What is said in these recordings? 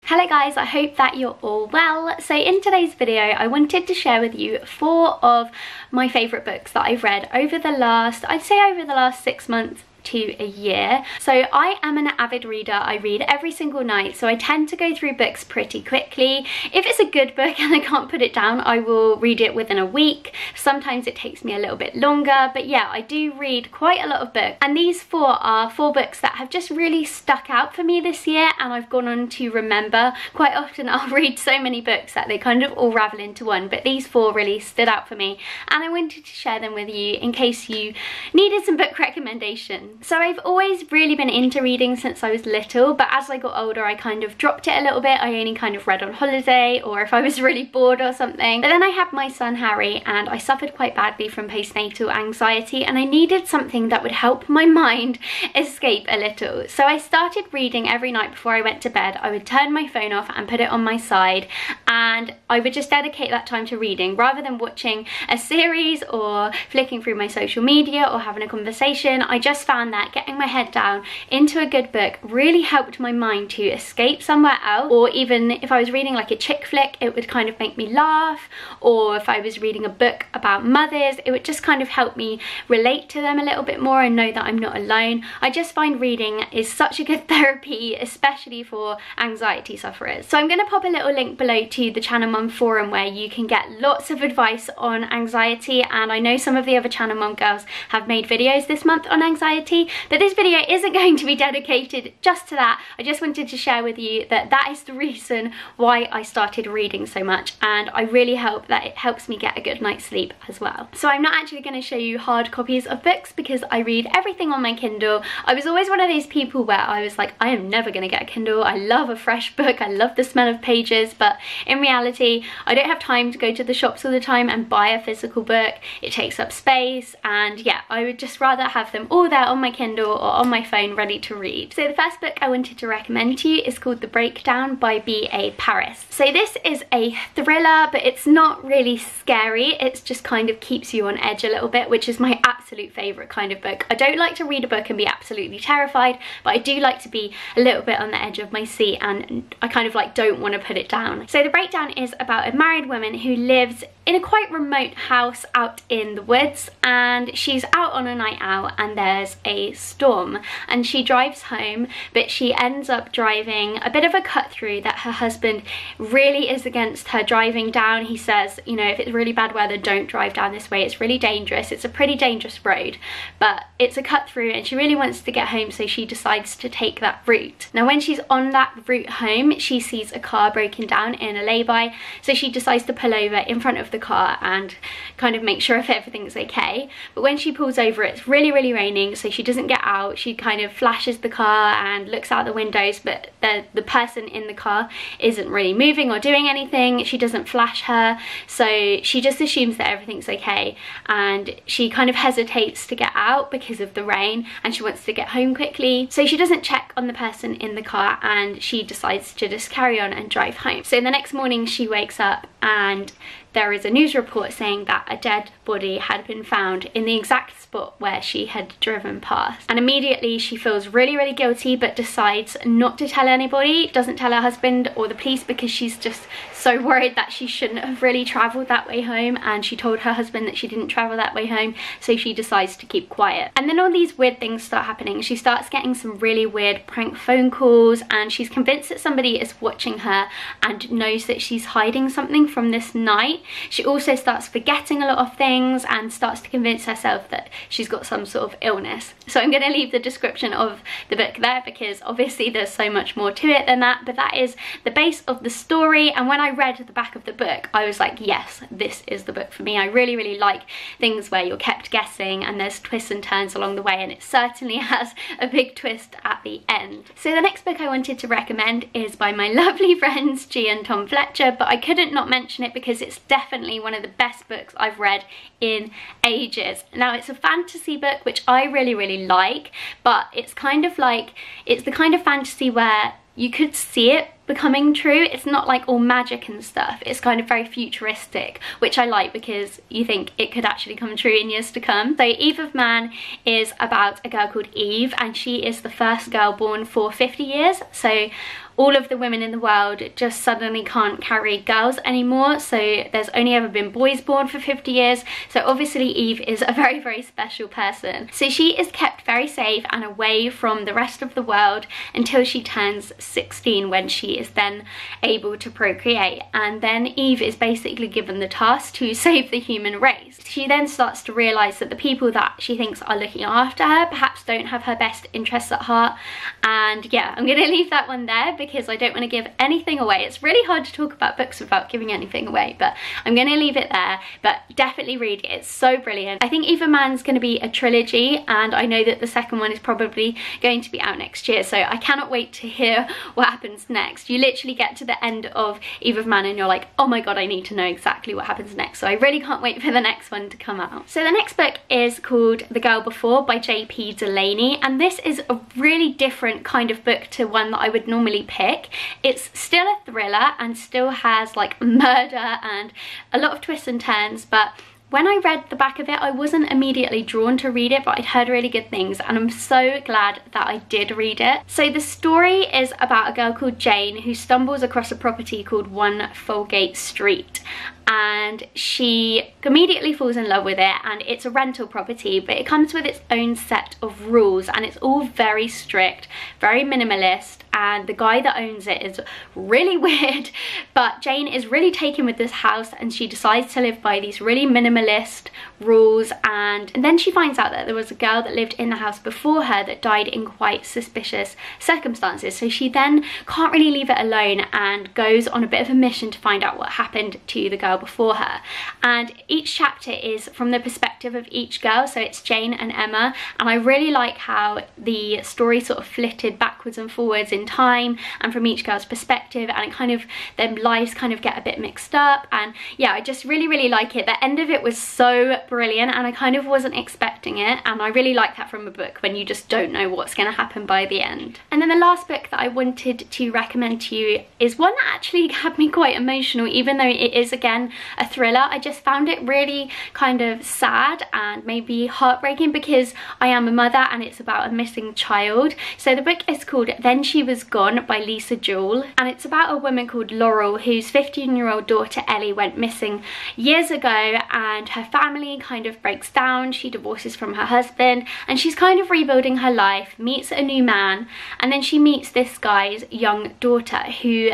Hello guys, I hope that you're all well. So in today's video I wanted to share with you 4 of my favourite books that I've read over the last, I'd say over the last 6 months to a year. So I am an avid reader. I read every single night, so I tend to go through books pretty quickly. If it's a good book and I can't put it down, I will read it within a week. Sometimes it takes me a little bit longer, but yeah, I do read quite a lot of books, and these 4 are 4 books that have just really stuck out for me this year and I've gone on to remember. Quite often I'll read so many books that they kind of all ravel into one, but these 4 really stood out for me and I wanted to share them with you in case you needed some book recommendations. So I've always really been into reading since I was little, but as I got older I kind of dropped it a little bit. I only kind of read on holiday or if I was really bored or something. But then I had my son Harry and I suffered quite badly from postnatal anxiety and I needed something that would help my mind escape a little. So I started reading every night before I went to bed. I would turn my phone off and put it on my side and I would just dedicate that time to reading rather than watching a series or flicking through my social media or having a conversation. I just found that getting my head down into a good book really helped my mind to escape somewhere else, or even if I was reading like a chick flick, it would kind of make me laugh, or if I was reading a book about mothers, it would just kind of help me relate to them a little bit more and know that I'm not alone. I just find reading is such a good therapy, especially for anxiety sufferers. So I'm going to pop a little link below to the Channel Mum forum where you can get lots of advice on anxiety, and I know some of the other Channel Mum girls have made videos this month on anxiety, but this video isn't going to be dedicated just to that. I just wanted to share with you that that is the reason why I started reading so much, and I really hope that it helps me get a good night's sleep as well. So I'm not actually going to show you hard copies of books because I read everything on my Kindle. I was always one of those people where I was like, I am never going to get a Kindle. I love a fresh book. I love the smell of pages, but in reality I don't have time to go to the shops all the time and buy a physical book. It takes up space, and yeah, I would just rather have them all there on my Kindle or on my phone ready to read. So the first book I wanted to recommend to you is called The Breakdown by B.A. Paris. So this is a thriller, but it's not really scary. It's just kind of keeps you on edge a little bit, which is my absolute favourite kind of book. I don't like to read a book and be absolutely terrified, but I do like to be a little bit on the edge of my seat and I kind of like don't want to put it down. So The Breakdown is about a married woman who lives in a quite remote house out in the woods, and she's out on a night out and there's a storm and she drives home, but she ends up driving a bit of a cut through that her husband really is against her driving down. He says, you know, if it's really bad weather, don't drive down this way, it's really dangerous. It's a pretty dangerous road, but it's a cut through and she really wants to get home, so she decides to take that route. Now when she's on that route home, she sees a car broken down in a lay-by, so she decides to pull over in front of the car and kind of make sure if everything's okay. But when she pulls over, it's really raining, so she doesn't get out. She kind of flashes the car and looks out the windows, but the person in the car isn't really moving or doing anything. She doesn't flash her, so she just assumes that everything's okay, and she kind of hesitates to get out because of the rain and she wants to get home quickly, so she doesn't check on the person in the car and she decides to just carry on and drive home. So the next morning she wakes up and there is a news report saying that a dead body had been found in the exact spot where she had driven past. And immediately she feels really guilty, but decides not to tell anybody, doesn't tell her husband or the police because she's just so worried that she shouldn't have really travelled that way home, and she told her husband that she didn't travel that way home, so she decides to keep quiet. And then all these weird things start happening. She starts getting some really weird prank phone calls and she's convinced that somebody is watching her and knows that she's hiding something from this night. She also starts forgetting a lot of things and starts to convince herself that she's got some sort of illness. So I'm going to leave the description of the book there because obviously there's so much more to it than that, but that is the base of the story. And when I read the back of the book, I was like, yes, this is the book for me. I really like things where you're kept guessing and there's twists and turns along the way, and it certainly has a big twist at the end. So the next book I wanted to recommend is by my lovely friends G and Tom Fletcher, but I couldn't not mention it because it's definitely one of the best books I've read in ages. Now it's a fantasy book which I really like, but it's kind of like, it's the kind of fantasy where you could see it becoming true. It's not like all magic and stuff. It's kind of very futuristic, which I like because you think it could actually come true in years to come. So Eve of Man is about a girl called Eve, and she is the first girl born for 50 years. So all of the women in the world just suddenly can't carry girls anymore. So there's only ever been boys born for 50 years. So obviously Eve is a very, very special person. So she is kept very safe and away from the rest of the world until she turns 16, when she is then able to procreate. And then Eve is basically given the task to save the human race. She then starts to realise that the people that she thinks are looking after her perhaps don't have her best interests at heart. And yeah, I'm going to leave that one there because I don't want to give anything away. It's really hard to talk about books without giving anything away, but I'm going to leave it there. But definitely read it, it's so brilliant. I think Eve of Man's going to be a trilogy, and I know that the second one is probably going to be out next year, so I cannot wait to hear what happens next. You literally get to the end of Eve of Man and you're like, oh my god, I need to know exactly what happens next. So I really can't wait for the next one to come out. So the next book is called The Girl Before by J.P. Delaney, and this is a really different kind of book to one that I would normally pick. It's still a thriller and still has like murder and a lot of twists and turns, but when I read the back of it, I wasn't immediately drawn to read it, but I'd heard really good things, and I'm so glad that I did read it. So the story is about a girl called Jane who stumbles across a property called 1 Folgate Street, and she immediately falls in love with it. And it's a rental property, but it comes with its own set of rules, and it's all very strict, very minimalist, and the guy that owns it is really weird. But Jane is really taken with this house, and she decides to live by these really minimalist rules. And then she finds out that there was a girl that lived in the house before her that died in quite suspicious circumstances. So she then can't really leave it alone and goes on a bit of a mission to find out what happened to the girl before her. And each chapter is from the perspective of each girl, so it's Jane and Emma, and I really like how the story sort of flitted backwards and forwards in time and from each girl's perspective, and it kind of, their lives kind of get a bit mixed up. And yeah, I just really like it. The end of it was so brilliant, and I kind of wasn't expecting it, and I really like that from a book when you just don't know what's going to happen by the end. And then the last book that I wanted to recommend to you is one that actually had me quite emotional, even though it is again a thriller. I just found it really kind of sad and maybe heartbreaking because I am a mother and it's about a missing child. So the book is called Then She Was Gone by Lisa Jewell, and it's about a woman called Laurel whose 15-year-old daughter Ellie went missing years ago, and her family kind of breaks down. She divorces from her husband and she's kind of rebuilding her life, meets a new man, and then she meets this guy's young daughter who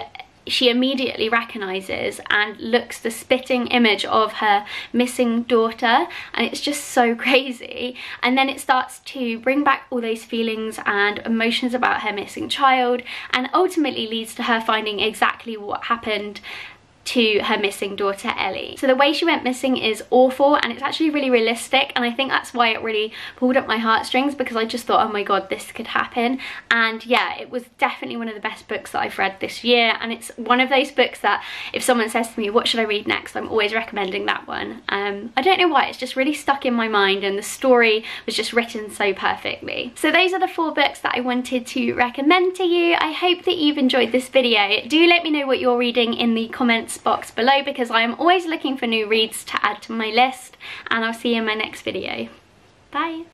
she immediately recognises and looks the spitting image of her missing daughter, and it's just so crazy. And then it starts to bring back all those feelings and emotions about her missing child, and ultimately leads to her finding exactly what happened to her missing daughter Ellie. So the way she went missing is awful, and it's actually really realistic, and I think that's why it really pulled up my heartstrings, because I just thought, oh my god, this could happen. And yeah, it was definitely one of the best books that I've read this year, and it's one of those books that if someone says to me, what should I read next, I'm always recommending that one. I don't know why, it's just really stuck in my mind, and the story was just written so perfectly. So those are the 4 books that I wanted to recommend to you. I hope that you've enjoyed this video. Do let me know what you're reading in the comments box below, because I am always looking for new reads to add to my list, and I'll see you in my next video. Bye!